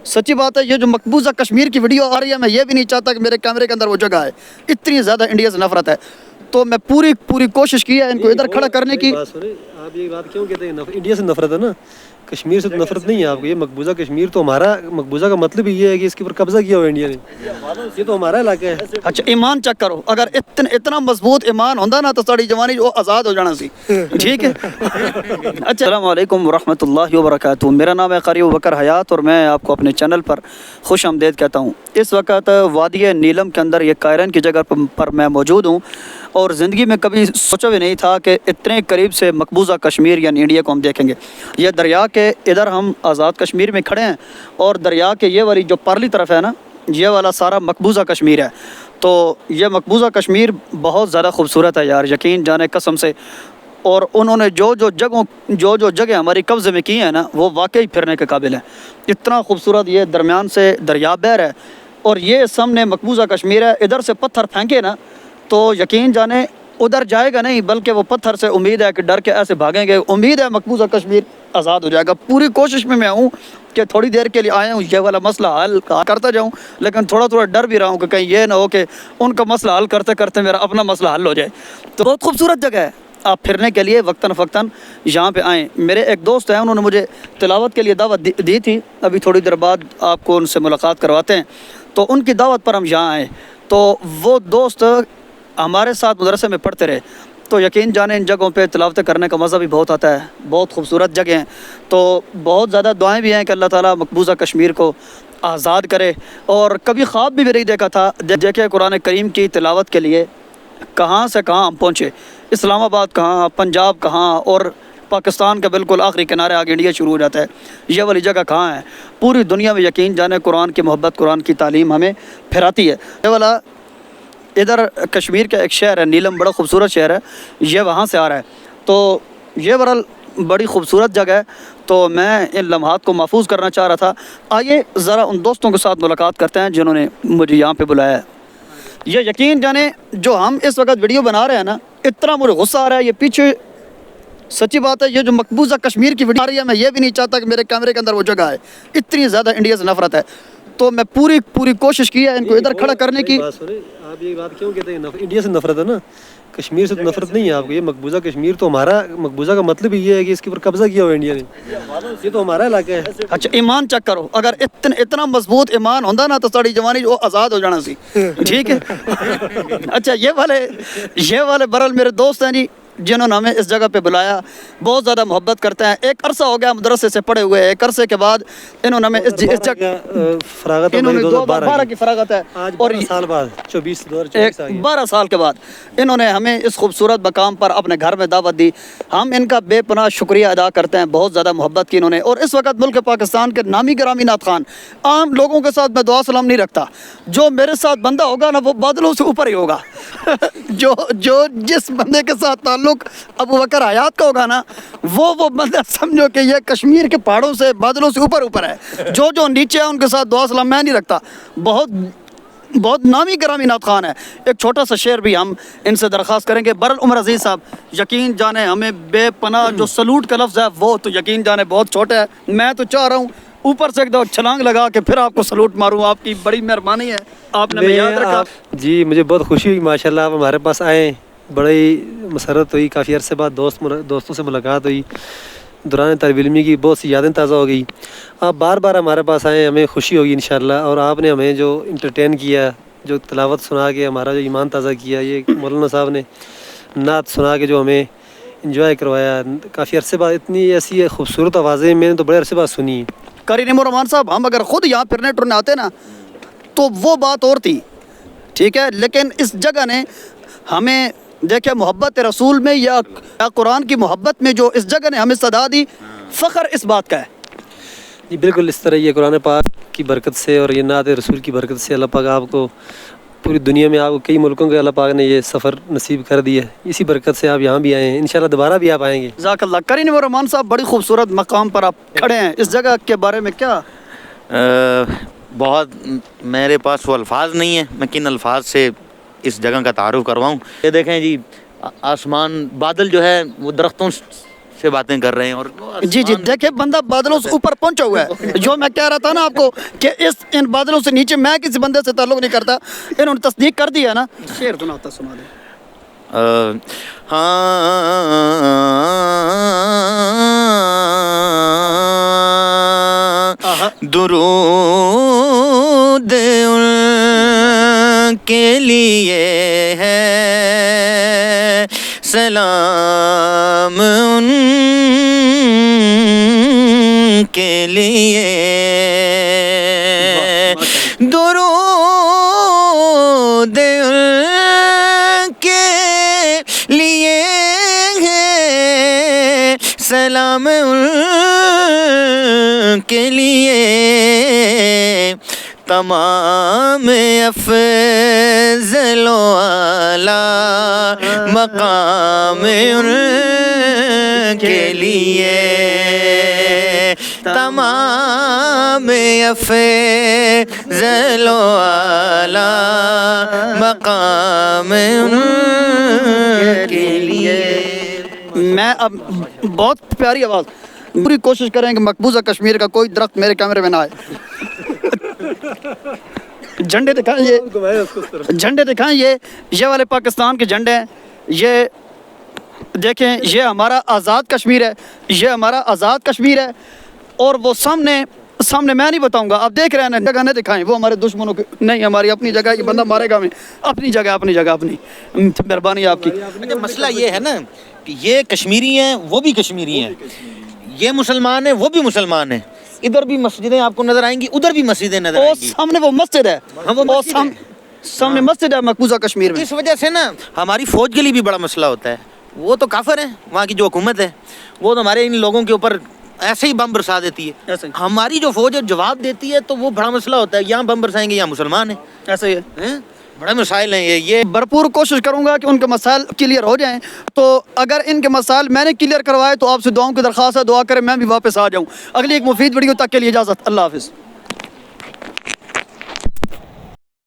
سچی بات ہے، یہ جو مقبوضہ کشمیر کی ویڈیو آ رہی ہے، میں یہ بھی نہیں چاہتا کہ میرے کیمرے کے اندر وہ جگہ ہے، اتنی زیادہ انڈیا سے نفرت ہے۔ تو میں پوری کوشش کی ہے ان کو ادھر کھڑا کرنے کی۔ آپ یہ بات کیوں کہتے ہیں انڈیا سے نفرت ہے نا، کشمیر سے تو نفرت نہیں ہے آپ کو۔ یہ مقبوضہ کشمیر تو ہمارا، مقبوضہ کا مطلب یہ ہے کہ اس کے اوپر قبضہ کیا ہوا انڈیا نے، یہ تو ہمارا علاقہ ہے۔ اچھا ایمان چیک کرو، اگر اتنا مضبوط ایمان ہوتا نا تو ساری جوانی وہ آزاد ہو جانا سی، ٹھیک ہے۔ اچھا السلام علیکم ورحمۃ اللہ وبرکاتہ، میرا نام ہے قاری ابوبکر حیات اور میں آپ کو اپنے چینل پر خوش آمدید کہتا ہوں۔ اس وقت وادی نیلم کے اندر یہ کائرن کی جگہ پر میں موجود ہوں، اور زندگی میں کبھی سوچا بھی نہیں تھا کہ اتنے قریب سے مقبوضہ کشمیر یعنی انڈیا کو ہم دیکھیں گے۔ یہ دریا کے ادھر ہم آزاد کشمیر میں کھڑے ہیں، اور دریا کے یہ والی جو پرلی طرف ہے نا، یہ والا سارا مقبوضہ کشمیر ہے۔ تو یہ مقبوضہ کشمیر بہت زیادہ خوبصورت ہے یار، یقین جانے قسم سے۔ اور انہوں نے جو جگہ ہماری قبضے میں کی ہیں نا، وہ واقعی پھرنے کے قابل ہیں۔ اتنا خوبصورت یہ درمیان سے دریا بہر ہے، اور یہ سامنے مقبوضہ کشمیر ہے۔ ادھر سے پتھر پھینکے نا تو یقین جانے ادھر جائے گا نہیں، بلکہ وہ پتھر سے امید ہے کہ ڈر کے ایسے بھاگیں گے، امید ہے مقبوضہ کشمیر آزاد ہو جائے گا۔ پوری کوشش میں ہوں کہ تھوڑی دیر کے لیے آیا ہوں، یہ والا مسئلہ حل کرتا جاؤں، لیکن تھوڑا ڈر بھی رہا ہوں کہ کہیں یہ نہ ہو کہ ان کا مسئلہ حل کرتے کرتے میرا اپنا مسئلہ حل ہو جائے۔ تو بہت خوبصورت جگہ ہے، آپ پھرنے کے لیے وقتاً فوقتاً یہاں پہ آئیں۔ میرے ایک دوست ہیں، انہوں نے مجھے تلاوت کے لیے دعوت دی تھی، ابھی تھوڑی دیر بعد آپ کو ان سے ملاقات کرواتے ہیں۔ تو ان کی دعوت پر ہم یہاں آئے، تو وہ دوست ہمارے ساتھ مدرسے میں پڑھتے رہے۔ تو یقین جانے ان جگہوں پہ تلاوتیں کرنے کا مزہ بھی بہت آتا ہے، بہت خوبصورت جگہ ہیں۔ تو بہت زیادہ دعائیں بھی ہیں کہ اللہ تعالیٰ مقبوضہ کشمیر کو آزاد کرے۔ اور کبھی خواب بھی نہیں دیکھا تھا، دیکھے قرآن کریم کی تلاوت کے لیے کہاں سے کہاں ہم پہنچے، اسلام آباد کہاں، پنجاب کہاں، اور پاکستان کا بالکل آخری کنارے آگے انڈیا شروع ہو جاتا ہے، یہ والی جگہ کہاں ہے۔ پوری دنیا میں یقین جانے قرآن کی محبت، قرآن کی تعلیم ہمیں پھراتی ہے۔ یہ والا ادھر کشمیر کا ایک شہر ہے نیلم، بڑا خوبصورت شہر ہے، یہ وہاں سے آ رہا ہے۔ تو یہ برحال بڑی خوبصورت جگہ ہے، تو میں ان لمحات کو محفوظ کرنا چاہ رہا تھا۔ آئیے ذرا ان دوستوں کے ساتھ ملاقات کرتے ہیں جنہوں نے مجھے یہاں پہ بلایا ہے۔ یہ یقین جانے جو ہم اس وقت ویڈیو بنا رہے ہیں نا، اتنا مجھے غصہ آ رہا ہے، یہ پیچھے سچی بات ہے، یہ جو مقبوضہ کشمیر کی ویڈیو آ رہی ہے، میں یہ بھی نہیں چاہتا کہ میرے کیمرے کے اندر وہ جگہ ہے، اتنی زیادہ انڈیا سے نفرت ہے۔ تو میں پوری کوشش کی ہے ان کو ادھر کھڑا کرنے کی۔ آپ یہ بات کیوں کہتے ہیں انڈیا سے نفرت ہے نا، کشمیر سے تو نفرت نہیں ہے آپ کو۔ یہ مقبوضہ کشمیر تو ہمارا، مقبوضہ کا مطلب یہ ہے کہ اس کے اوپر قبضہ کیا ہوا انڈیا نے، یہ تو ہمارا علاقہ ہے۔ اچھا ایمان چیک کرو، اگر اتنا مضبوط ایمان ہوتا نا تو ساری جوانی وہ آزاد ہو جانا سی، ٹھیک ہے۔ اچھا یہ والے برحال میرے دوست ہیں جی، جنہوں نے ہمیں اس جگہ پہ بلایا، بہت زیادہ محبت کرتے ہیں۔ ایک عرصہ ہو گیا مدرسے سے پڑھے ہوئے، ایک عرصے کے بعد انہوں نے ہمیں اس جگہ فراغت، انہوں نے 2012 کی فراغت ہے، اور 12 سال بعد 12 سال کے بعد انہوں نے ہمیں اس خوبصورت مقام پر اپنے گھر میں دعوت دی۔ ہم ان کا بے پناہ شکریہ ادا کرتے ہیں، بہت زیادہ محبت کی انہوں نے۔ اور اس وقت ملک پاکستان کے نامی گرامی نعت خوان، عام لوگوں کے ساتھ میں دعا سلام نہیں رکھتا، جو میرے ساتھ بندہ ہوگا نا وہ بادلوں سے اوپر ہی ہوگا۔ جو جس بندے کے ساتھ تعلق ابوبکر حیات کا ہوگا نا، وہ بندہ سمجھو کہ یہ کشمیر کے پہاڑوں سے، بادلوں سے اوپر ہے۔ جو نیچے ہے ان کے ساتھ دعا سلام میں نہیں رکھتا۔ بہت نامی گرامی نعت خوان ہے۔ ایک چھوٹا سا شعر بھی ہم ان سے درخواست کریں گے۔ برال عمر عزیز صاحب، یقین جانے ہمیں بے پناہ جو سلوٹ کا لفظ ہے وہ تو یقین جانے بہت چھوٹا ہے، میں تو چاہ رہا ہوں اوپر سے ایک دو چھلانگ لگا کے پھر آپ کو سلوٹ ماروں۔ آپ کی بڑی مہربانی ہے، آپ نے ہمیں یاد رکھا۔ جی مجھے بہت خوشی ہوئی، ماشاءاللہ آپ ہمارے پاس آئیں، بڑی مسرت ہوئی، کافی عرصے بعد دوستوں سے ملاقات ہوئی، دوران طالب علمی کی بہت سی یادیں تازہ ہو گئی۔ آپ بار بار ہمارے پاس آئیں، ہمیں خوشی ہوگی انشاءاللہ۔ اور آپ نے ہمیں جو انٹرٹین کیا، جو تلاوت سنا کے ہمارا جو ایمان تازہ کیا، یہ مولانا صاحب نے نعت سنا کے جو ہمیں انجوائے کروایا، کافی عرصے بعد اتنی ایسی خوبصورت آوازیں میں نے تو بڑے عرصے بعد سنی۔ قاری نعیم الرحمان صاحب، ہم اگر خود یہاں پھرنے ٹرنے آتے نا تو وہ بات اور تھی، ٹھیک ہے، لیکن اس جگہ نے ہمیں دیکھے محبت رسول میں یا قرآن کی محبت میں جو اس جگہ نے ہمیں صدا دی، فخر اس بات کا ہے۔ جی بالکل اس طرح یہ قرآن پاک کی برکت سے اور یہ نعت رسول کی برکت سے اللہ پاک آپ کو پوری دنیا میں، آپ کو کئی ملکوں کے اللہ پاک نے یہ سفر نصیب کر دیا ہے، اسی برکت سے آپ یہاں بھی آئے ہیں، انشاءاللہ دوبارہ بھی آپ آئیں گے۔ جزاک اللہ۔ قاری نعیم الرحمان صاحب، بڑی خوبصورت مقام پر آپ کھڑے ہیں، اس جگہ کے بارے میں کیا؟ بہت میرے پاس وہ الفاظ نہیں ہیں، میں کن الفاظ سے اس جگہ کا تعارف کرواؤں۔ یہ دیکھیں جی، آسمان، بادل جو ہے وہ درختوں سے باتیں کر رہے ہیں اور جی جی دیکھیں بندہ بادلوں سے اوپر پہنچا ہوا ہے. جو میں کہہ رہا تھا نا آپ کو کہ ان بادلوں سے نیچے میں کسی بندے سے تعلق نہیں کرتا, انہوں نے تصدیق کر دیا نا. شعر سناتا سنا دیں. درود ان کے لیے ہے, سلام ان کے لیے, درود ان کے لیے ہے, سلام ان کے لیے, تمام افضل و اعلیٰ مقام ان کے لیے, تمام افضل و اعلیٰ مقام ان کے لیے. میں اب بہت پیاری آواز, پوری کوشش کریں کہ مقبوضہ کشمیر کا کوئی درخت میرے کیمرے میں نہ آئے. جھنڈے دکھائیں, یہ جھنڈے دکھائیں, یہ والے پاکستان کے جھنڈے ہیں. یہ دیکھیں, یہ ہمارا آزاد کشمیر ہے, یہ ہمارا آزاد کشمیر ہے. اور وہ سامنے میں نہیں بتاؤں گا, آپ دیکھ رہے ہیں نا, جگہ نہیں دکھائیں, وہ ہمارے دشمنوں کی نہیں, ہماری اپنی جگہ, یہ بندہ مارے گا ہمیں, اپنی جگہ اپنی. مہربانی آپ کی. مسئلہ یہ ہے نا کہ یہ کشمیری ہیں, وہ بھی کشمیری ہیں, یہ مسلمان ہیں, وہ بھی مسلمان ہیں. ادھر بھی مسجدیں آپ کو نظر آئیں گی, ادھر بھی مسجدیں نظر آئیں گی. سامنے وہ مسجد ہے, سامنے مسجد ہے مقبوضہ کشمیر میں. اس وجہ سے نا ہماری فوج کے لیے بھی بڑا مسئلہ ہوتا ہے. وہ تو کافر ہیں, وہاں کی جو حکومت ہے وہ تو ہمارے ان لوگوں کے اوپر ایسے ہی بم برسا دیتی ہے. ہماری جو فوج جواب دیتی ہے تو وہ بڑا مسئلہ ہوتا ہے, یہاں بم برسائیں گے, یہاں مسلمان ہیں. ایسا ہی ہے, بڑے مسائل ہیں یہ. بھرپور کوشش کروں گا کہ ان کے مسائل کلیئر ہو جائیں. تو اگر ان کے مسائل میں نے کلیئر کروائے تو آپ سے دعاؤں کی درخواست ہے, دعا کریں میں بھی واپس آ جاؤں. اگلی ایک مفید ویڈیو تک کے لیے اجازت, اللہ حافظ.